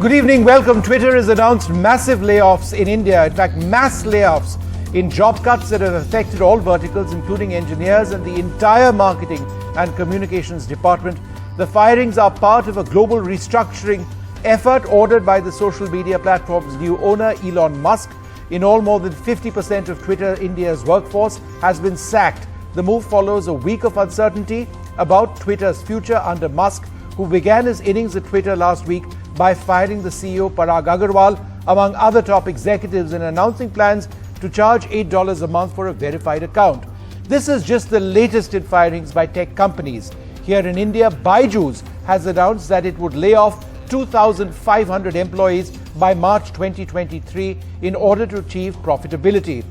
Good evening, welcome. Twitter has announced massive layoffs in India. In fact, mass layoffs in job cuts that have affected all verticals, including engineers and the entire marketing and communications department. The firings are part of a global restructuring effort ordered by the social media platform's new owner, Elon Musk. In all, more than 50% of Twitter India's workforce has been sacked. The move follows a week of uncertainty about Twitter's future under Musk, who began his innings at Twitter last week by firing the CEO Parag Agrawal, among other top executives, and announcing plans to charge $8 a month for a verified account. This is just the latest in firings by tech companies. Here in India, Byju's has announced that it would lay off 2,500 employees by March 2023 in order to achieve profitability.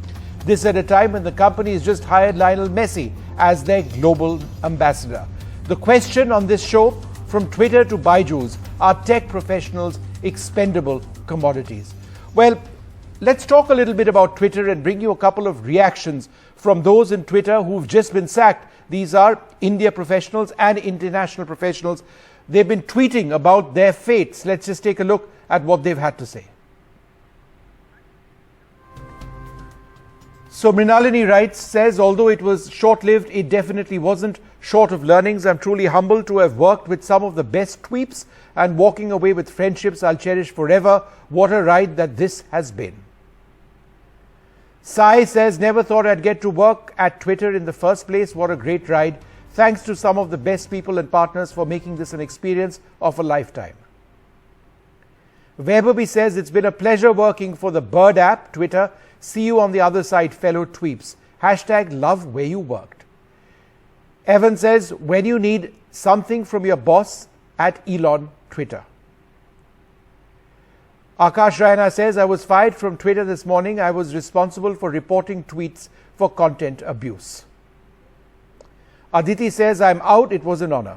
This at a time when the company has just hired Lionel Messi as their global ambassador. The question on this show: from Twitter to Byju's, are tech professionals expendable commodities? Well, let's talk a little bit about Twitter and bring you a couple of reactions from those in Twitter who've just been sacked. These are India professionals and international professionals. They've been tweeting about their fates. Let's just take a look at what they've had to say. So Mrinalini writes, says, although it was short-lived, it definitely wasn't short of learnings. I'm truly humbled to have worked with some of the best tweeps and walking away with friendships I'll cherish forever. What a ride that this has been. Sai says, never thought I'd get to work at Twitter in the first place. What a great ride. Thanks to some of the best people and partners for making this an experience of a lifetime. Weberby says, it's been a pleasure working for the Bird app, Twitter. See you on the other side, fellow tweeps. Hashtag love where you worked. Evan says, when you need something from your boss at Elon, Twitter. Akash Raina says, I was fired from Twitter this morning. I was responsible for reporting tweets for content abuse. Aditi says, I'm out. It was an honor.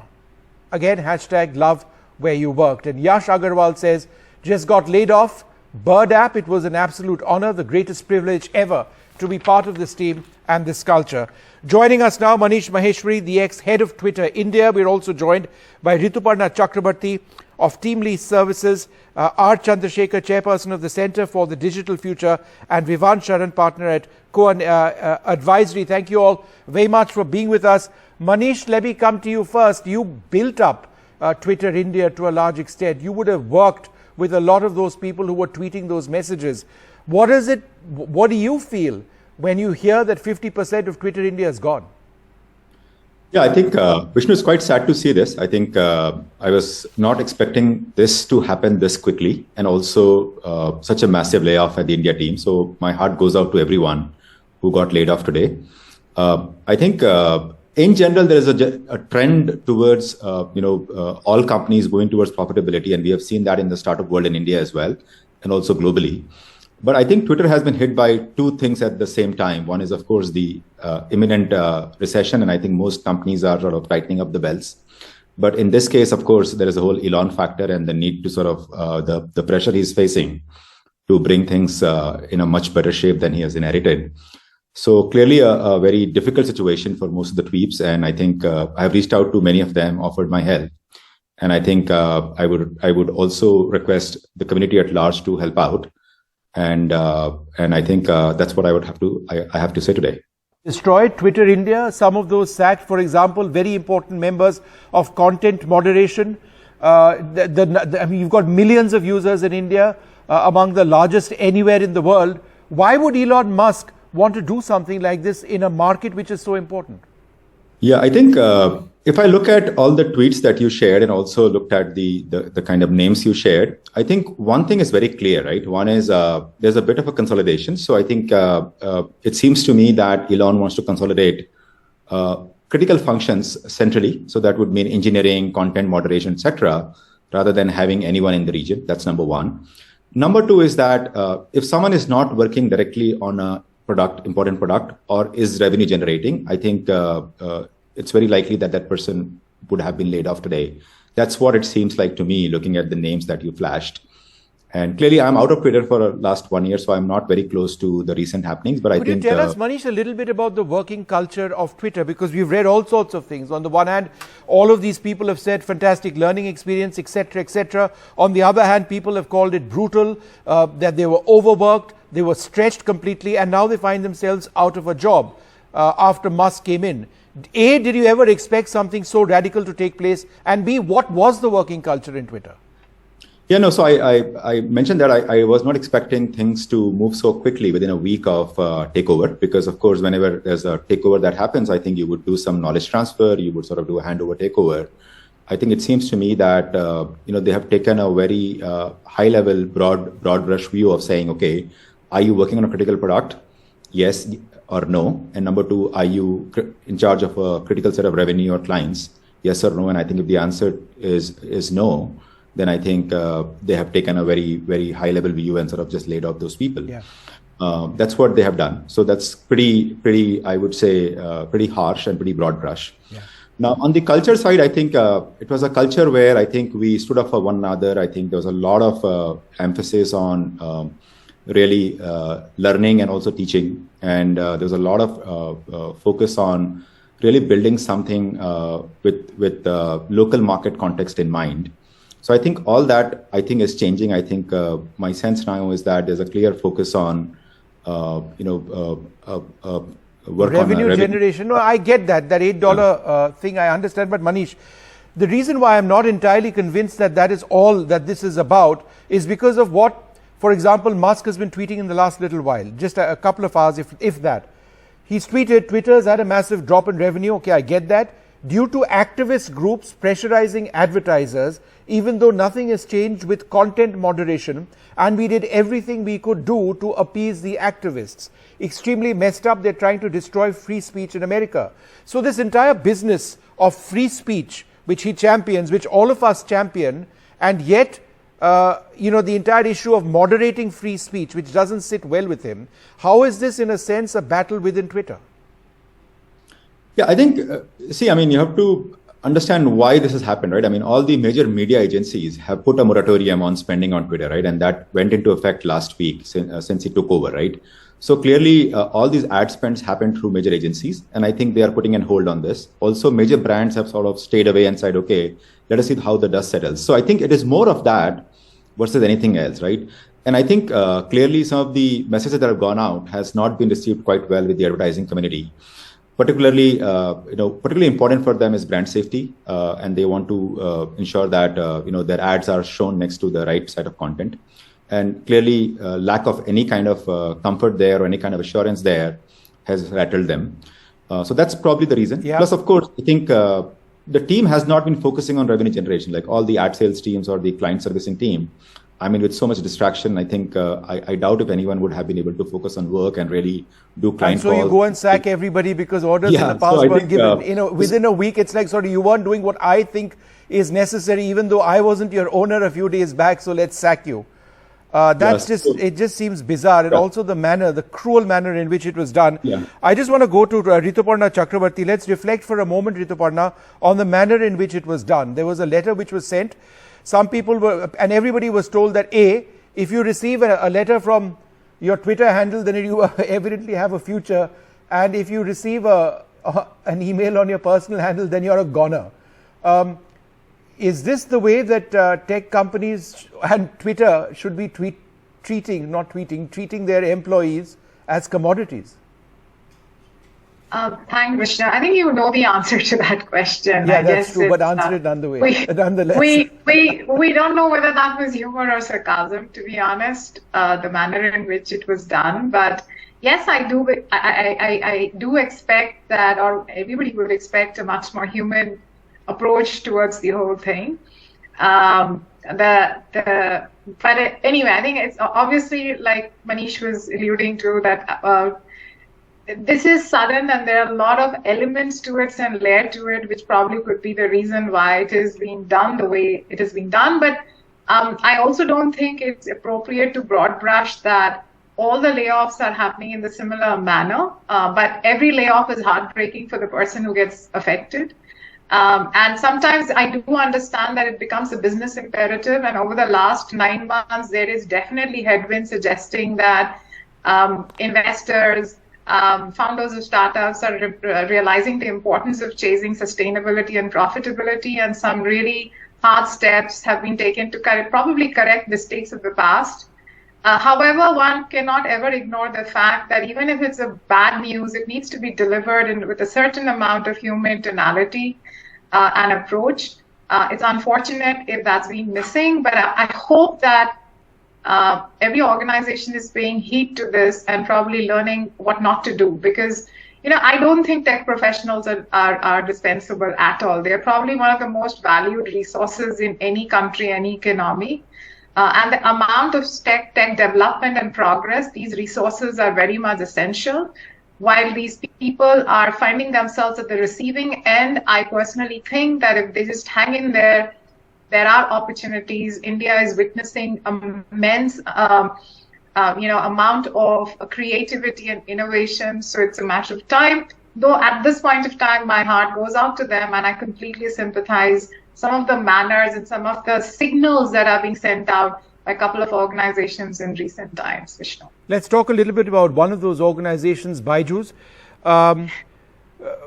Again, hashtag love where you worked. And Yash Agarwal says, just got laid off. Bird app, it was an absolute honor, the greatest privilege ever to be part of this team and this culture. Joining us now, Manish Maheshwari, the ex-head of Twitter India. We're also joined by Rituparna Chakrabarti of Team Lease Services, R. Chandrasekhar, chairperson of the Center for the Digital Future, and Vivan Sharan, partner at Cohen Advisory. Thank you all very much for being with us. Manish, let me come to you first. You built up Twitter India to a large extent. You would have worked with a lot of those people who were tweeting those messages. What do you feel when you hear that 50% of Twitter India is gone? Yeah, I think Vishnu, is quite sad to see this. I think I was not expecting this to happen this quickly, and also such a massive layoff at the India team. So my heart goes out to everyone who got laid off today. I think in general, there is a trend towards, all companies going towards profitability. And we have seen that in the startup world in India as well, and also globally. But I think Twitter has been hit by two things at the same time. One is, of course, the imminent recession. And I think most companies are sort of tightening up the belts. But in this case, of course, there is a whole Elon factor and the need to sort of the pressure he's facing to bring things in a much better shape than he has inherited. So clearly a very difficult situation for most of the tweeps. And I think I've reached out to many of them, offered my help. And I think I would also request the community at large to help out. And I think that's what I have to say today. Destroyed Twitter India, some of those sacked, for example, very important members of content moderation. You've got millions of users in India, among the largest anywhere in the world. Why would Elon Musk want to do something like this in a market which is so important? Yeah, I think if I look at all the tweets that you shared and also looked at the kind of names you shared, I think one thing is very clear, right? One is there's a bit of a consolidation. So I think it seems to me that Elon wants to consolidate critical functions centrally. So that would mean engineering, content moderation, etc., rather than having anyone in the region. That's number one. Number two is that if someone is not working directly on a important product, or is revenue generating, I think it's very likely that that person would have been laid off today. That's what it seems like to me, looking at the names that you flashed. And clearly, I'm out of Twitter for the last 1 year, so I'm not very close to the recent happenings. But I think. Could you tell us, Manish, a little bit about the working culture of Twitter? Because we've read all sorts of things. On the one hand, all of these people have said fantastic learning experience, etc., etc. On the other hand, people have called it brutal, that they were overworked, they were stretched completely, and now they find themselves out of a job after Musk came in. A, did you ever expect something so radical to take place? And B, what was the working culture in Twitter? Yeah, no, so I mentioned that I was not expecting things to move so quickly within a week of takeover, because of course, whenever there's a takeover that happens, I think you would do some knowledge transfer, you would sort of do a handover takeover. I think it seems to me that, they have taken a very high level, broad brush view of saying, okay, are you working on a critical product? Yes or no. And number two, are you in charge of a critical set of revenue or clients? Yes or no. And I think if the answer is no, then I think they have taken a very, very high level view and sort of just laid off those people. Yeah. That's what they have done. So that's pretty, I would say, pretty harsh and pretty broad brush. Yeah. Now, on the culture side, I think it was a culture where I think we stood up for one another. I think there was a lot of emphasis on really learning and also teaching. And there was a lot of focus on really building something with local market context in mind. So I think all that is changing. I think my sense now is that there's a clear focus on, work revenue on generation. No, I get that $8 thing. I understand, but Manish, the reason why I'm not entirely convinced that that is all that this is about is because of what, for example, Musk has been tweeting in the last little while, just a couple of hours, if that. He's tweeted, Twitter's had a massive drop in revenue. Okay, I get that. Due to activist groups pressurizing advertisers, even though nothing has changed with content moderation, and we did everything we could do to appease the activists. Extremely messed up. They're trying to destroy free speech in America. So this entire business of free speech, which he champions, which all of us champion, and yet, the entire issue of moderating free speech, which doesn't sit well with him, how is this in a sense a battle within Twitter? Yeah, I think, you have to understand why this has happened, right? I mean, all the major media agencies have put a moratorium on spending on Twitter, right? And that went into effect last week since he took over, right? So clearly, all these ad spends happen through major agencies, and I think they are putting a hold on this. Also, major brands have sort of stayed away and said, okay, let us see how the dust settles. So I think it is more of that versus anything else, right? And I think clearly some of the messages that have gone out has not been received quite well with the advertising community. Particularly important for them is brand safety, and they want to ensure that their ads are shown next to the right set of content. And clearly, lack of any kind of comfort there or any kind of assurance there has rattled them. So that's probably the reason. Yeah. Plus, of course, I think the team has not been focusing on revenue generation, like all the ad sales teams or the client servicing team. I mean, with so much distraction, I think I doubt if anyone would have been able to focus on work and really do client calls. And so you go and sack everybody because orders in the past weren't given. Within a week, it's like, sorry, you weren't doing what I think is necessary, even though I wasn't your owner a few days back, so let's sack you. It just seems bizarre. And also the cruel manner in which it was done. Yeah. I just want to go to Rituparna Chakrabarti. Let's reflect for a moment, Rituparna, on the manner in which it was done. There was a letter which was sent. Some people were, and everybody was told that A, if you receive a letter from your Twitter handle, then you evidently have a future. And if you receive an email on your personal handle, then you're a goner. Is this the way that tech companies and Twitter should be treating their employees as commodities? Thanks, Vishnu. I think you know the answer to that question. Yeah, that's true, but answer it nonetheless. We don't know whether that was humor or sarcasm, to be honest, the manner in which it was done. But yes, I do expect that, or everybody would expect a much more human approach towards the whole thing. But anyway, I think it's obviously, like Manish was alluding to, that this is sudden and there are a lot of elements to it and layer to it, which probably could be the reason why it is being done the way it is being done. But I also don't think it's appropriate to broad brush that all the layoffs are happening in the similar manner. But every layoff is heartbreaking for the person who gets affected. And sometimes I do understand that it becomes a business imperative. And over the last 9 months, there is definitely headwind suggesting that investors, founders of startups are realizing the importance of chasing sustainability and profitability, and some really hard steps have been taken to probably correct mistakes of the past. However, one cannot ever ignore the fact that even if it's a bad news, it needs to be delivered with a certain amount of human tonality and approach. It's unfortunate if that's been missing, but I hope that every organization is paying heed to this and probably learning what not to do, because I don't think tech professionals are dispensable at all. They're probably one of the most valued resources in any country, any economy. And the amount of tech development and progress, these resources are very much essential. While these people are finding themselves at the receiving end, I personally think that if they just hang in there are opportunities. India is witnessing immense amount of creativity and innovation. So it's a matter of time. Though at this point of time, my heart goes out to them, and I completely sympathize some of the manners and some of the signals that are being sent out by a couple of organizations in recent times, Vishnu. Let's talk a little bit about one of those organizations, Byju's.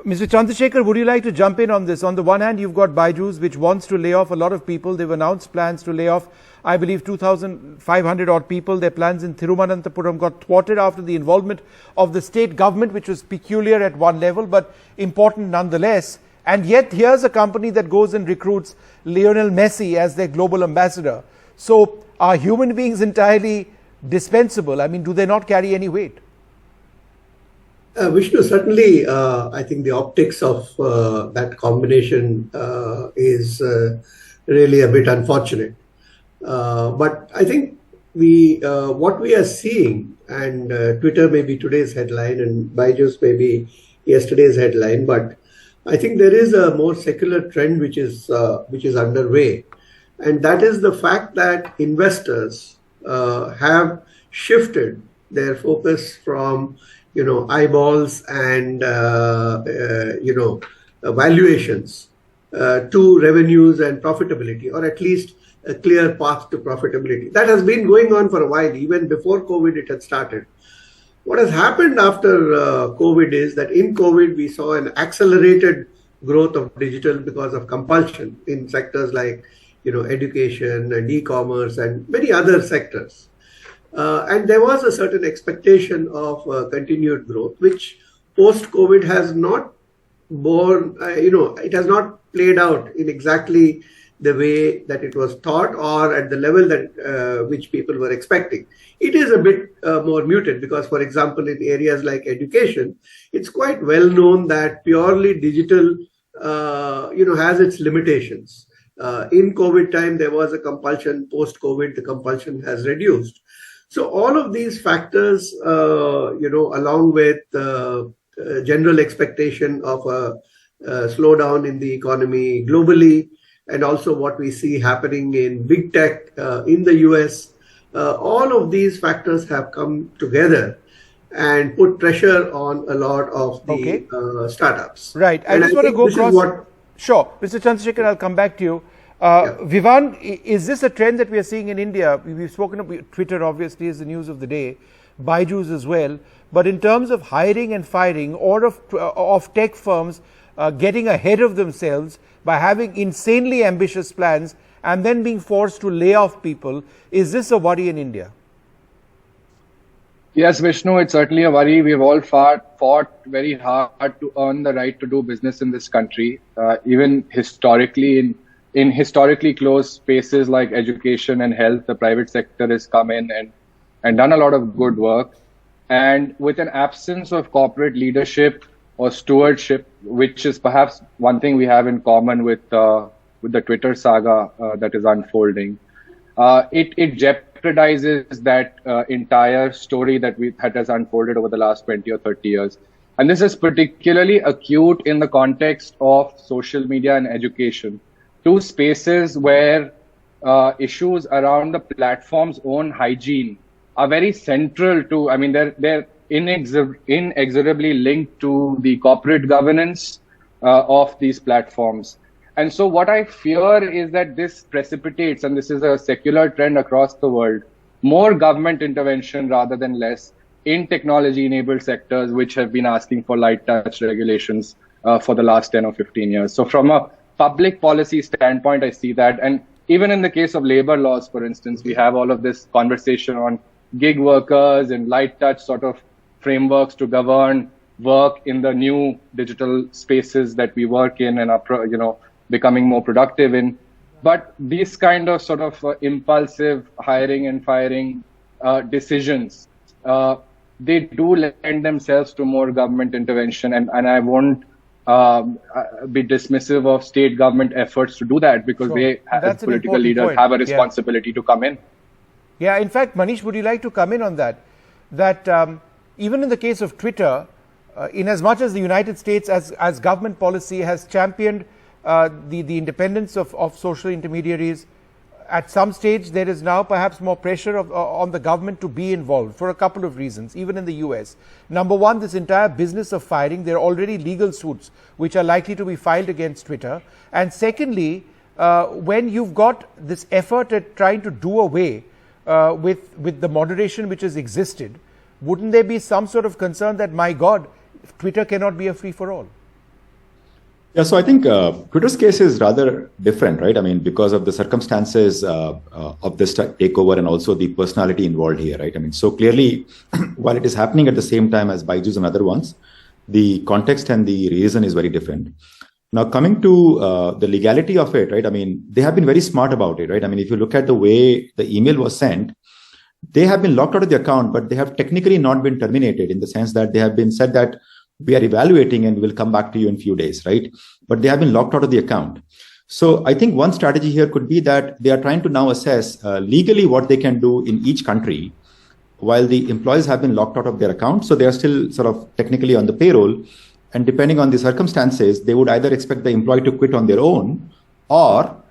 Mr. Chandrasekhar, would you like to jump in on this? On the one hand, you've got Byju's, which wants to lay off a lot of people. They've announced plans to lay off, I believe, 2,500 odd people. Their plans in Thiruvananthapuram got thwarted after the involvement of the state government, which was peculiar at one level, but important nonetheless. And yet, here's a company that goes and recruits Lionel Messi as their global ambassador. So, are human beings entirely dispensable? I mean, do they not carry any weight? Vishnu, certainly, I think the optics of that combination is really a bit unfortunate. But I think what we are seeing, and Twitter may be today's headline and Byju's may be yesterday's headline, but I think there is a more secular trend which is underway, and that is the fact that investors have shifted their focus from eyeballs and valuations to revenues and profitability, or at least a clear path to profitability. That has been going on for a while. Even before COVID, it had started. What has happened after COVID is that in COVID, we saw an accelerated growth of digital because of compulsion in sectors like education and e-commerce and many other sectors. And there was a certain expectation of continued growth, which post-COVID has not it has not played out in exactly the way that it was thought or at the level that which people were expecting. It is a bit more muted because, for example, in areas like education, it's quite well known that purely digital, has its limitations. In COVID time, there was a compulsion. Post-COVID, the compulsion has reduced. So all of these factors, along with general expectation of a slowdown in the economy globally, and also what we see happening in big tech in the US, all of these factors have come together and put pressure on a lot of the startups. Right. I just want to go across. Sure. Mr. Chandrasekhar, I'll come back to you. Vivan, is this a trend that we are seeing in India? We've spoken about Twitter, obviously, is the news of the day, Byju's as well. But in terms of hiring and firing, or of tech firms getting ahead of themselves by having insanely ambitious plans and then being forced to lay off people, is this a worry in India? Yes, Vishnu, it's certainly a worry. We've all fought very hard to earn the right to do business in this country, even historically in historically closed spaces like education and health. The private sector has come in and done a lot of good work. And with an absence of corporate leadership or stewardship, which is perhaps one thing we have in common with the Twitter saga that is unfolding, it jeopardizes that entire story that has unfolded over the last 20 or 30 years. And this is particularly acute in the context of social media and education, two spaces where issues around the platform's own hygiene are very central to, they're inexorably linked to the corporate governance of these platforms. And so what I fear is that this precipitates, and this is a secular trend across the world, more government intervention rather than less in technology-enabled sectors, which have been asking for light touch regulations for the last 10 or 15 years. So from a public policy standpoint, I see that. And even in the case of labor laws, for instance, we have all of this conversation on gig workers and light touch sort of frameworks to govern work in the new digital spaces that we work in and are, becoming more productive in. But these kind of sort of impulsive hiring and firing decisions, they do lend themselves to more government intervention. And I won't be dismissive of state government efforts to do that, because they, as political leaders, have a responsibility to come in. Yeah, in fact, Manish, would you like to come in on that? That even in the case of Twitter, in as much as the United States as government policy has championed the independence of social intermediaries, at some stage there is now perhaps more pressure on the government to be involved for a couple of reasons, even in the US. Number one, this entire business of firing, there are already legal suits which are likely to be filed against Twitter. And secondly, when you've got this effort at trying to do away with the moderation which has existed, wouldn't there be some sort of concern that, my God, Twitter cannot be a free-for-all? Yeah, so I think Twitter's case is rather different, right? I mean, because of the circumstances of this takeover and also the personality involved here, right? I mean, so clearly, while it is happening at the same time as Byju's and other ones, the context and the reason is very different. Now, coming to the legality of it, right? I mean, they have been very smart about it, right? I mean, if you look at the way the email was sent, they have been locked out of the account, but they have technically not been terminated, in the sense that they have been said that we are evaluating and we'll come back to you in a few days, right? But they have been locked out of the account. So I think one strategy here could be that they are trying to now assess legally what they can do in each country while the employees have been locked out of their account. So they are still sort of technically on the payroll. And depending on the circumstances, they would either expect the employee to quit on their own, or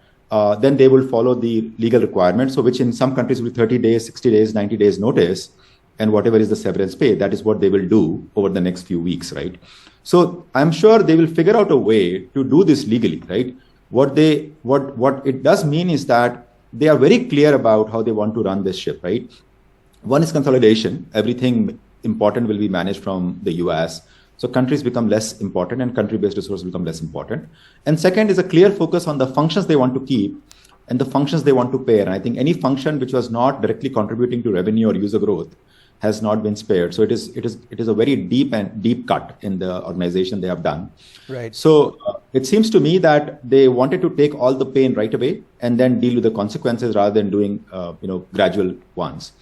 then they will follow the legal requirements. So which in some countries will be 30 days, 60 days, 90 days notice. And whatever is the severance pay, that is what they will do over the next few weeks, right? So I'm sure they will figure out a way to do this legally, right? What it does mean is that they are very clear about how they want to run this ship, right? One is consolidation. Everything important will be managed from the US. So countries become less important and country-based resources become less important. And second is a clear focus on the functions they want to keep and the functions they want to pair. And I think any function which was not directly contributing to revenue or user growth has not been spared. So it is a very deep cut in the organization they have done. Right. So it seems to me that they wanted to take all the pain right away and then deal with the consequences rather than doing gradual ones.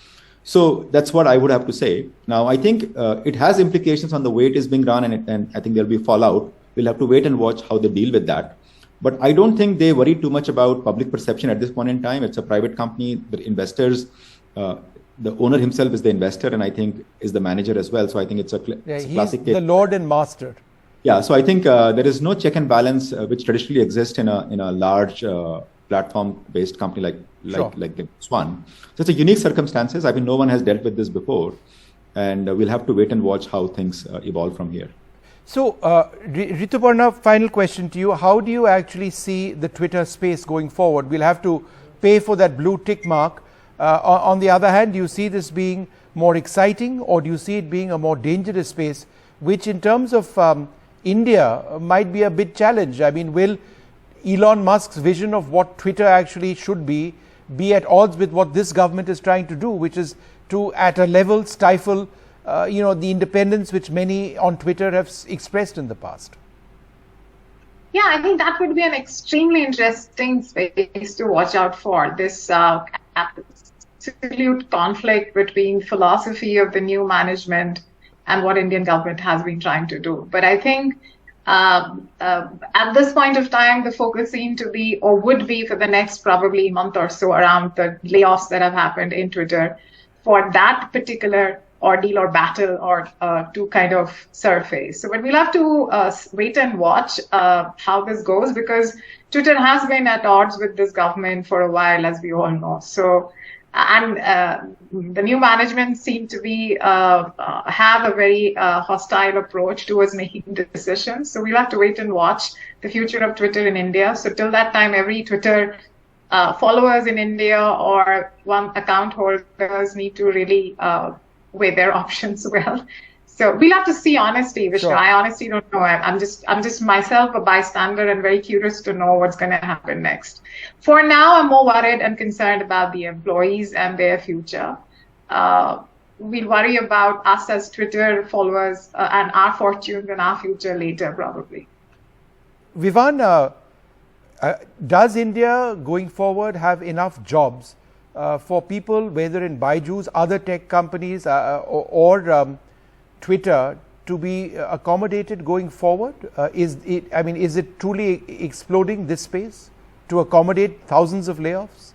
So that's what I would have to say. Now I think it has implications on the way it is being run, and I think there'll be fallout. We'll have to wait and watch how they deal with that. But I don't think they worry too much about public perception at this point in time. It's a private company. The investors. The owner himself is the investor, and I think is the manager as well. So I think it's a classic case. The Lord and Master. Yeah. So I think there is no check and balance which traditionally exists in a large platform-based company like this one. So it's a unique circumstances. I mean, no one has dealt with this before, and we'll have to wait and watch how things evolve from here. So, Rituparna, final question to you. How do you actually see the Twitter space going forward? We'll have to pay for that blue tick mark. On the other hand, do you see this being more exciting, or do you see it being a more dangerous space, which in terms of India might be a bit challenged? I mean, will Elon Musk's vision of what Twitter actually should be at odds with what this government is trying to do, which is to, at a level, stifle the independence which many on Twitter have expressed in the past? Yeah, I think that would be an extremely interesting space to watch out for, this absolute conflict between philosophy of the new management and what Indian government has been trying to do. But I think at this point of time, the focus seemed to be, or would be for the next probably month or so, around the layoffs that have happened in Twitter, for that particular ordeal or battle or to kind of surface. So, but we'll have to wait and watch how this goes, because Twitter has been at odds with this government for a while, as we all know. So And the new management seem to be have a very hostile approach towards making decisions. So we'll have to wait and watch the future of Twitter in India. So till that time, every Twitter followers in India or one account holders need to really weigh their options well. So we'll have to see, honestly, Vishnu. Sure. I honestly don't know. I'm just myself a bystander and very curious to know what's going to happen next. For now, I'm more worried and concerned about the employees and their future. We'll worry about us as Twitter followers and our fortunes and our future later, probably. Vivan, does India going forward have enough jobs for people, whether in Byju's, other tech companies, or Twitter, to be accommodated going forward? Is it truly exploding, this space, to accommodate thousands of layoffs?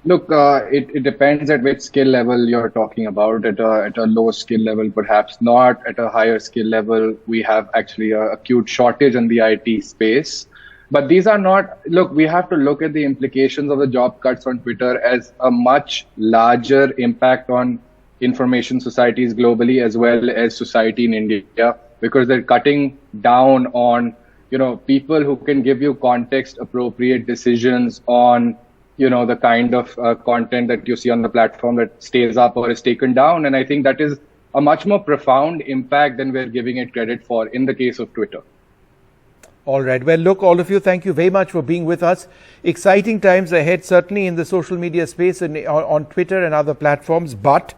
Look, it depends at which skill level you're talking about. At a low skill level, perhaps not. At a higher skill level, we have actually an acute shortage in the IT space. But these are not, look, we have to look at the implications of the job cuts on Twitter as a much larger impact on information societies globally as well as society in India, because they're cutting down on, people who can give you context appropriate decisions on, the kind of content that you see on the platform that stays up or is taken down. And I think that is a much more profound impact than we're giving it credit for in the case of Twitter. All right. Well, look, all of you, thank you very much for being with us. Exciting times ahead, certainly in the social media space and on Twitter and other platforms. But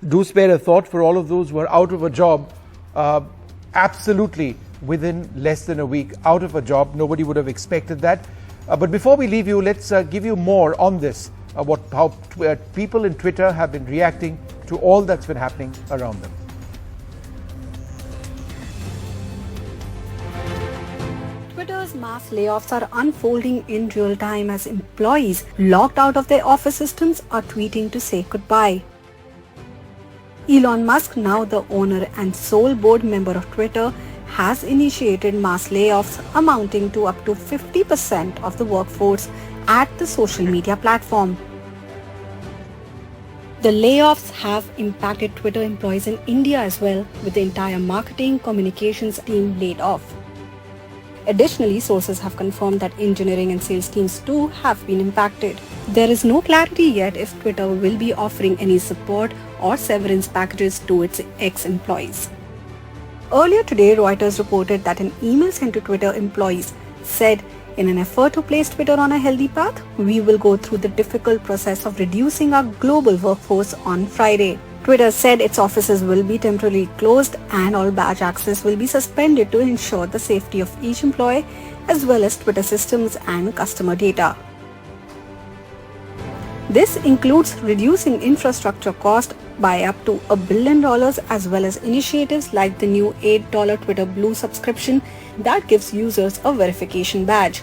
do spare a thought for all of those who are out of a job, absolutely within less than a week, out of a job. Nobody would have expected that. But before we leave you, let's give you more on this, how people in Twitter have been reacting to all that's been happening around them. Twitter's mass layoffs are unfolding in real time as employees locked out of their office systems are tweeting to say goodbye. Elon Musk, now the owner and sole board member of Twitter, has initiated mass layoffs amounting to up to 50% of the workforce at the social media platform. The layoffs have impacted Twitter employees in India as well, with the entire marketing communications team laid off. Additionally, sources have confirmed that engineering and sales teams too have been impacted. There is no clarity yet if Twitter will be offering any support or severance packages to its ex-employees. Earlier today, Reuters reported that an email sent to Twitter employees said, in an effort to place Twitter on a healthy path, we will go through the difficult process of reducing our global workforce on Friday. Twitter said its offices will be temporarily closed and all badge access will be suspended to ensure the safety of each employee as well as Twitter systems and customer data. This includes reducing infrastructure cost by up to $1 billion as well as initiatives like the new $8 Twitter Blue subscription that gives users a verification badge.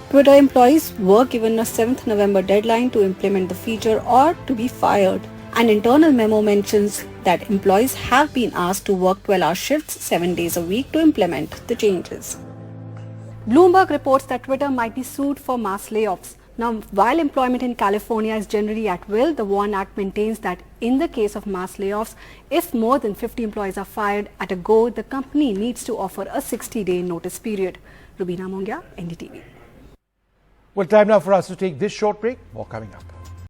Twitter employees were given a 7th November deadline to implement the feature or to be fired. An internal memo mentions that employees have been asked to work 12-hour shifts 7 days a week to implement the changes. Bloomberg reports that Twitter might be sued for mass layoffs. Now, while employment in California is generally at will, the WARN Act maintains that in the case of mass layoffs, if more than 50 employees are fired at a go, the company needs to offer a 60-day notice period. Rubina Mongia, NDTV. Well, time now for us to take this short break. More coming up.